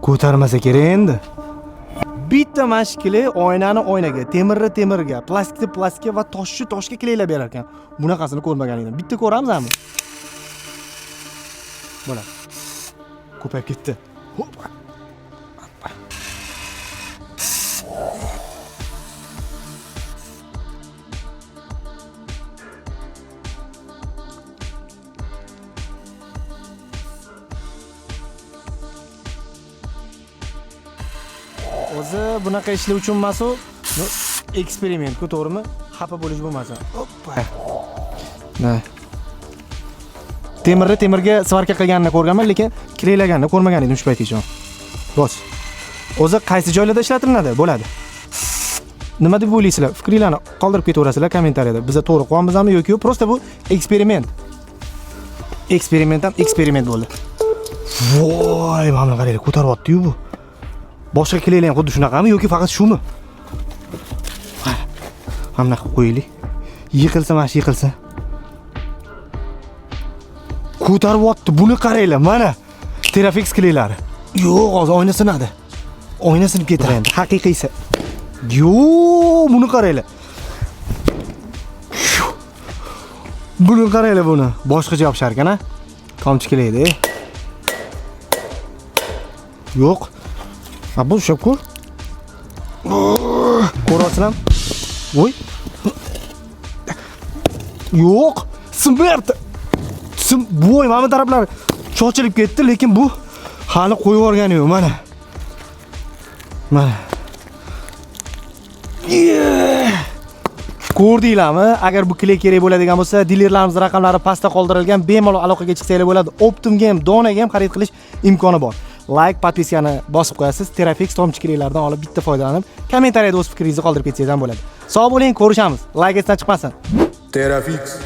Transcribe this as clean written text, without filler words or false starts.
Ko'tarmasa kerak endi. Bitta mashkili oynani oynaga, temirni temirga, plastikni plastikka va toshni toshga kilaylab berar ekan. Bunaqasini ko'rmagan edim. Bitta ko'ramizmi? Mana. Ko'payib ketdi. Hop. O'zi bunaqa ishlar uchun emas-u, eksperiment-ku, to'g'rimi? Xafa bo'lish bo'lmasa. Hoppa. Na. Temirni temirga svarka qilganini ko'rganman, lekin kirelaganini ko'rmagan edim shu paytgacha. Bos. O'zi qaysi joylarda ishlatiladi? Bo'ladi. Nima deb o'ylaysizlar? Fikringlarni qoldirib ketaverasizlar kommentariyada. Biz to'g'ri qilamizmi yoki yo'q? Prosta bu eksperiment. Eksperimentdan eksperiment bo'ldi. Voy, mana qaranglar, ko'taryapti-yu bu. Boshqa kelinglar ham xuddi shunaqami yoki faqat shumi? Hamma qilib qo'yaylik. Yiqilsa, mana yiqilsa. Ko'taryapti, buni qaranglar, mana. Terafix qilinglari. Yo'q, hozir oyna sinadi. Oyna sinib ketadi endi, haqiqiysi. Yo'q, buni qaranglar. Buni qaranglar buni. Boshqacha yopishar ekan-a? Tomchi kelaydi. Yo'q. Bu ushlab ko'r. Ko'rasizlar? Voy. Yo'q, sinmayapti. Voy, mana bu taraflar chochilib ketdi, lekin bu hali qo'yib yuborgani yo'q, mana. Mana. Ko'rdinglarmi? Agar bu kley kerak bo'ladigan bo'lsa, dilerlarimiz raqamlari pastda qoldirilgan, bemalol aloqaga chiqsanglar bo'ladi. Optimga ham, Donaga ham xarid qilish imkoni bor. Like, podpiskani bosib qo'yasiz. Terafix tomchi kleylardan olib bitta foydalanib, kommentariyada o'z fikringizni qoldirib ketsangiz ham bo'ladi. Sog' bo'ling, ko'rishamiz. Like esdan chiqmasin. Terafix